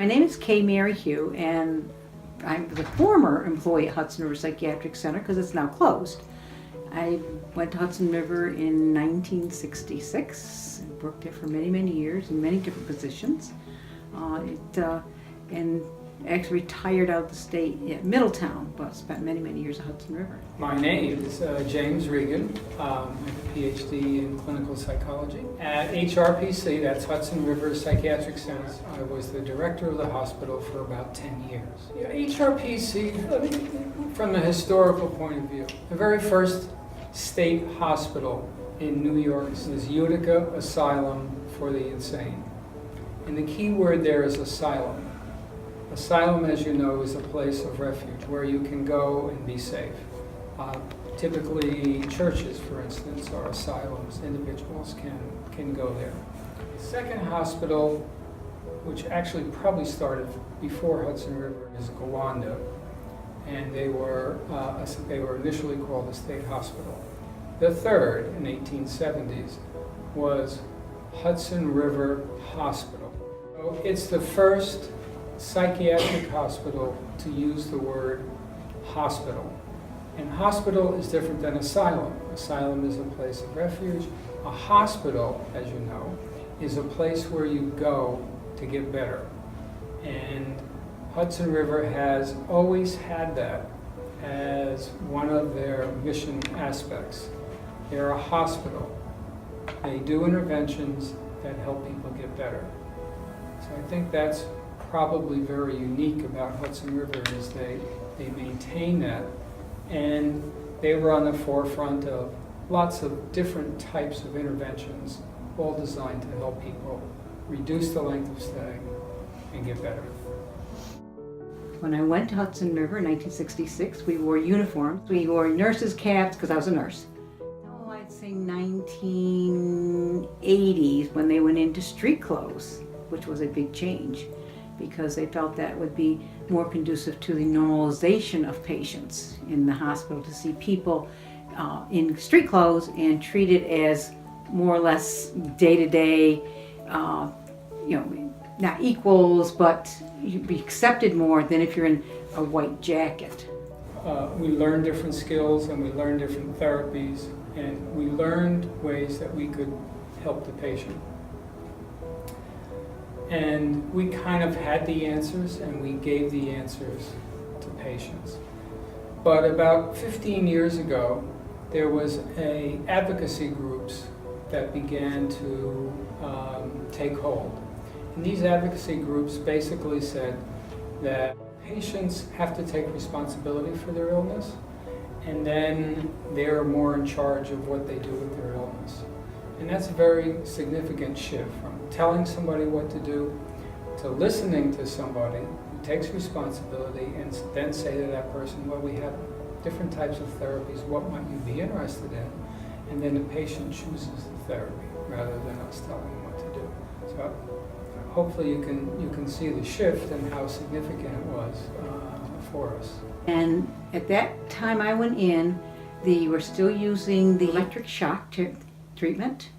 My name is Kay Mary Hugh, and I'm the former employee at Hudson River Psychiatric Center because it's now closed. I went to Hudson River in 1966, worked there for many, many years in many different positions, and actually retired out of the state at Middletown, but spent many, many years at Hudson River. My name is James Regan. I have a PhD in clinical psychology. At HRPC, that's Hudson River Psychiatric Center, I was the director of the hospital for about 10 years. HRPC, from a historical point of view, the very first state hospital in New York is Utica Asylum for the Insane. And the key word there is asylum. Asylum, as you know, is a place of refuge where you can go and be safe. Typically, churches, for instance, are asylums. Individuals can go there. The second hospital, which actually probably started before Hudson River, is Gowanda, and they were initially called the State Hospital. The third, in the 1870s, was Hudson River Hospital. So it's the first psychiatric hospital to use the word hospital. And hospital is different than asylum. Asylum is a place of refuge. A hospital, as you know, is a place where you go to get better. And Hudson River has always had that as one of their mission aspects. They're a hospital. They do interventions that help people get better. So I think that's probably very unique about Hudson River is they maintain that, and they were on the forefront of lots of different types of interventions, all designed to help people reduce the length of stay and get better. When I went to Hudson River in 1966, we wore uniforms. We wore nurses' caps because I was a nurse. Oh, I'd say 1980s when they went into street clothes, which was a big change, because they felt that would be more conducive to the normalization of patients in the hospital, to see people in street clothes and treated as more or less day-to-day, not equals, but you'd be accepted more than if you're in a white jacket. We learned different skills and we learned different therapies, and we learned ways that we could help the patient. And we kind of had the answers, and we gave the answers to patients. But about 15 years ago, there was advocacy groups that began to take hold. And these advocacy groups basically said that patients have to take responsibility for their illness, and then they're more in charge of what they do with their illness. And that's a very significant shift from telling somebody what to do to listening to somebody who takes responsibility and then say to that person, well, we have different types of therapies, what might you be interested in? And then the patient chooses the therapy rather than us telling them what to do. So hopefully you can see the shift and how significant it was for us. And at that time I went in, they were still using the electric shock treatment,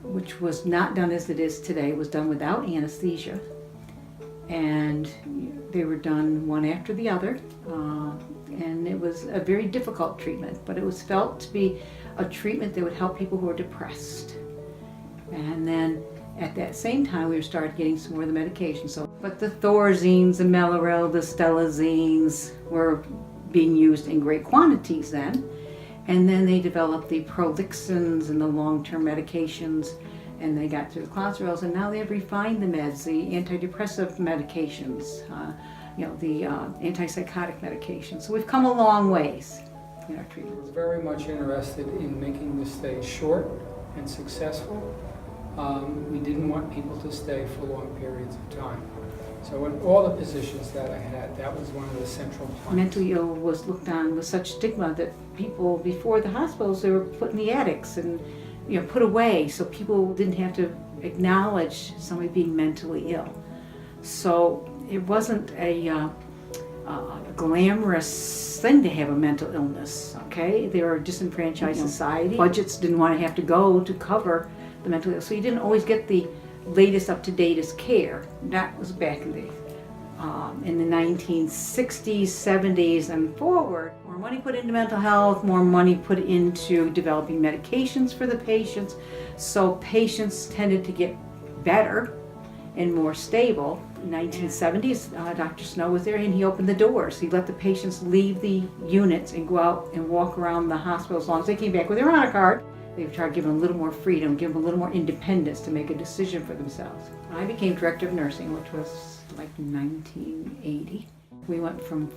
which was not done as it is today. It was done without anesthesia, and they were done one after the other, and it was a very difficult treatment, but it was felt to be a treatment that would help people who are depressed. And then at that same time we started getting some more of the medication. But the Thorazines, the Mellaril, the Stelazines were being used in great quantities then. And then they developed the Prolixins and the long-term medications, and they got to the Clozarils, and now they've refined the meds, the antidepressive medications, the antipsychotic medications. So we've come a long ways in our treatment. We're very much interested in making the stay short and successful. We didn't want people to stay for long periods of time. So in all the positions that I had, that was one of the central points. Mentally ill was looked on with such stigma that people before the hospitals, they were put in the attics and put away, so people didn't have to acknowledge somebody being mentally ill. So it wasn't a glamorous thing to have a mental illness, okay? They were a disenfranchised society. Budgets didn't want to have to go to cover the mentally ill, so you didn't always get the latest up-to-datest care. That was back in the 1960s, 70s, and forward. More money put into mental health, more money put into developing medications for the patients, so patients tended to get better and more stable. In the 1970s, Dr. Snow was there and he opened the doors. He let the patients leave the units and go out and walk around the hospital as long as they came back with their honor card. They tried to give them a little more freedom, give them a little more independence to make a decision for themselves. I became director of nursing, which was like 1980. We went from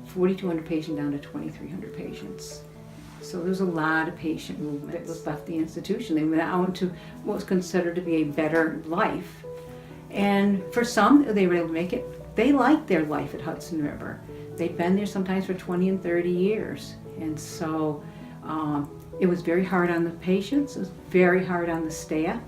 4,200 patients down to 2,300 patients. So there was a lot of patient movement that was left the institution. They went out into what was considered to be a better life. And for some, they were able to make it. They liked their life at Hudson River. They'd been there sometimes for 20 and 30 years. And so it was very hard on the patients. It was very hard on the staff.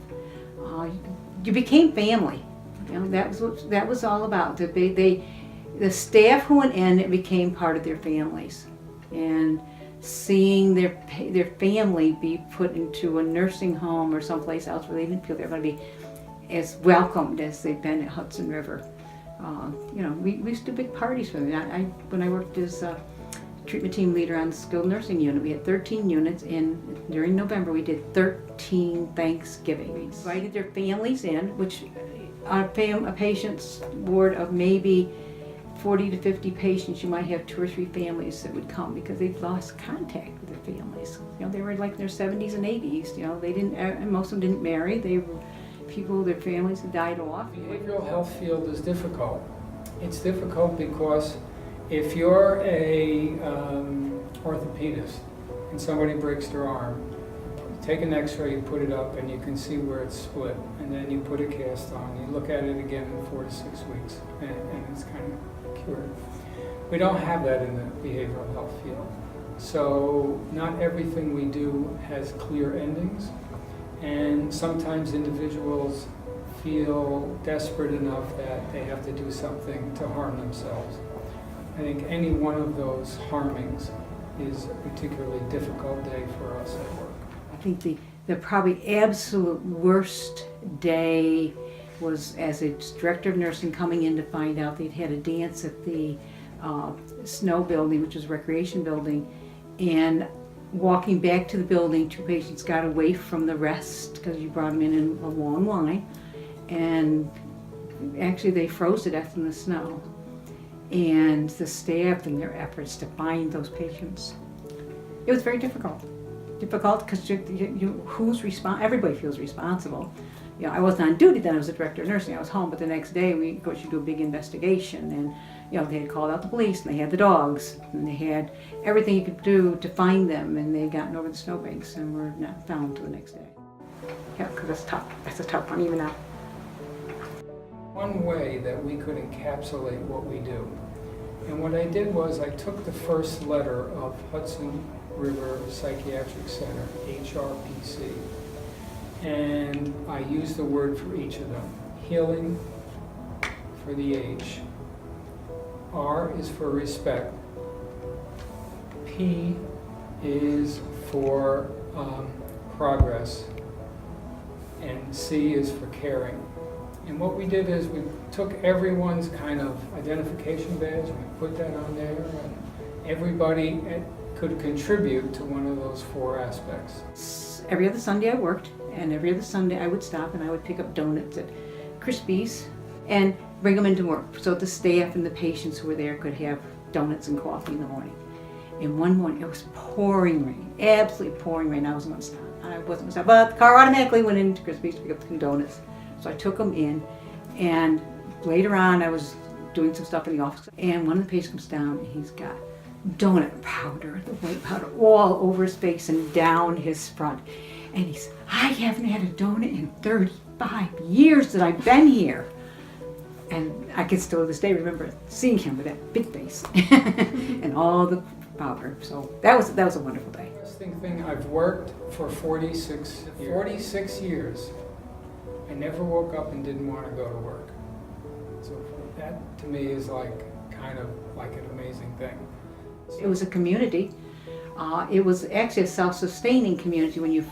You became family. You know, that was what that was all about. The staff who went in, it became part of their families. And seeing their family be put into a nursing home or someplace else where they didn't feel they're going to be as welcomed as they've been at Hudson River. You know, we used to do big parties for them. When I worked as treatment team leader on the skilled nursing unit, we had 13 units, and during November we did 13 Thanksgiving. We invited their families in, which on a patient's ward of maybe 40 to 50 patients, you might have 2 or 3 families that would come because they've lost contact with their families. You know, they were like in their 70s and 80s. You know, they didn't, and most of them didn't marry. They were people, their families had died off. The behavioral health field is difficult. It's difficult because if you're a orthopedist and somebody breaks their arm, you take an x-ray, you put it up, and you can see where it's split, and then you put a cast on. You look at it again in 4 to 6 weeks, and it's kind of cured. We don't have that in the behavioral health field. So not everything we do has clear endings, and sometimes individuals feel desperate enough that they have to do something to harm themselves. I think any one of those harmings is a particularly difficult day for us at work. I think the probably absolute worst day was as a director of nursing coming in to find out they'd had a dance at the Snow building, which is a recreation building, and walking back to the building, 2 patients got away from the rest because you brought them in a long line, and actually they froze to death in the snow. And the staff and their efforts to find those patients, it was very difficult. Difficult because everybody feels responsible. You know, I wasn't on duty then, I was the director of nursing, I was home, but the next day we, of course, you do a big investigation, and you know, they had called out the police, and they had the dogs, and they had everything you could do to find them, and they had gotten over the snowbanks and were not found until the next day. Yeah, because that's tough. That's a tough one even now. One way that we could encapsulate what we do, and what I did was I took the first letter of Hudson River Psychiatric Center, HRPC, and I used the word for each of them. Healing for the H. R is for respect. P is for progress. And C is for caring. And what we did is we took everyone's kind of identification badge and we put that on there, and everybody could contribute to one of those 4 aspects. Every other Sunday I worked, and every other Sunday I would stop and I would pick up donuts at Crispy's and bring them into work so the staff and the patients who were there could have donuts and coffee in the morning. And one morning it was pouring rain, absolutely pouring rain. I wasn't going to stop. I wasn't going to stop, but the car automatically went into Crispy's to pick up some donuts. So I took them in, and later on I was doing some stuff in the office, and one of the patients comes down and he's got donut powder, the white powder, all over his face and down his front. And he said, I haven't had a donut in 35 years that I've been here. And I can still to this day remember seeing him with that big face and all the powder. So that was a wonderful day. Interesting thing, I've worked for 46 years. I never woke up and didn't want to go to work. So that to me is kind of like an amazing thing. It was a community. It was actually a self-sustaining community when you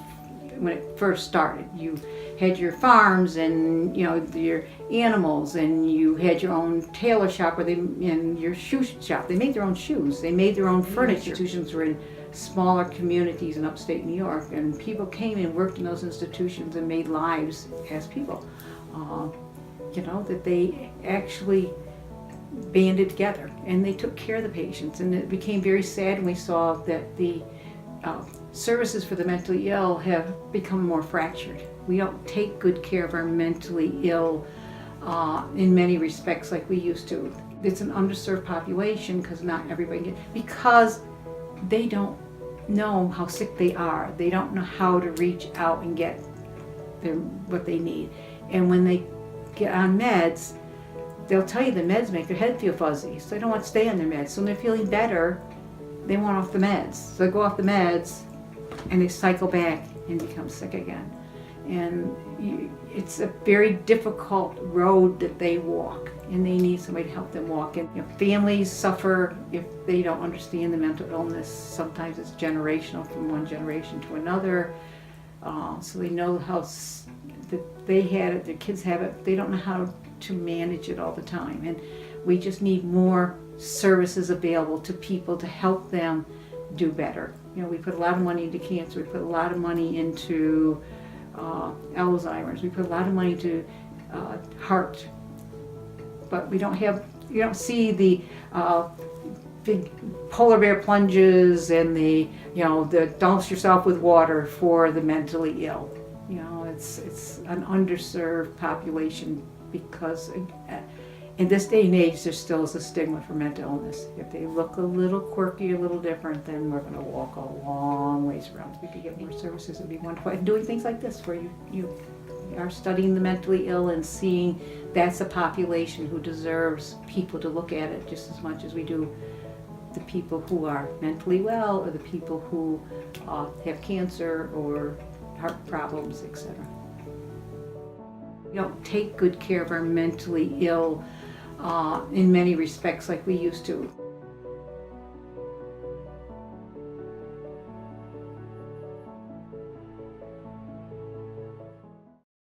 when it first started. You had your farms and your animals, and you had your own tailor shop and your shoe shop. They made their own shoes. They made their own furniture. Institutions were in smaller communities in upstate New York, and people came and worked in those institutions and made lives as people. That they actually banded together and they took care of the patients, and it became very sad when we saw that the services for the mentally ill have become more fractured. We don't take good care of our mentally ill in many respects like we used to. It's an underserved population because not everybody because they don't know how sick they are. They don't know how to reach out and get what they need. And when they get on meds, they'll tell you the meds make their head feel fuzzy, so they don't want to stay on their meds. So when they're feeling better, they want off the meds. So they go off the meds and they cycle back and become sick again. And it's a very difficult road that they walk, and they need somebody to help them walk. And families suffer if they don't understand the mental illness. Sometimes it's generational from one generation to another. So they know how that they had it, their kids have it. They don't know how to manage it all the time. And we just need more services available to people to help them do better. We put a lot of money into cancer. We put a lot of money into Alzheimer's. We put a lot of money into heart, but you don't see the big polar bear plunges and the douse yourself with water for the mentally ill. It's an underserved population because in this day and age there still is a stigma for mental illness. If they look a little quirky, a little different, then we're going to walk a long ways around. If we could get more services, it would be wonderful. And doing things like this where you are studying the mentally ill and seeing that's a population who deserves people to look at it just as much as we do the people who are mentally well or the people who have cancer or heart problems, etc. We don't take good care of our mentally ill in many respects like we used to.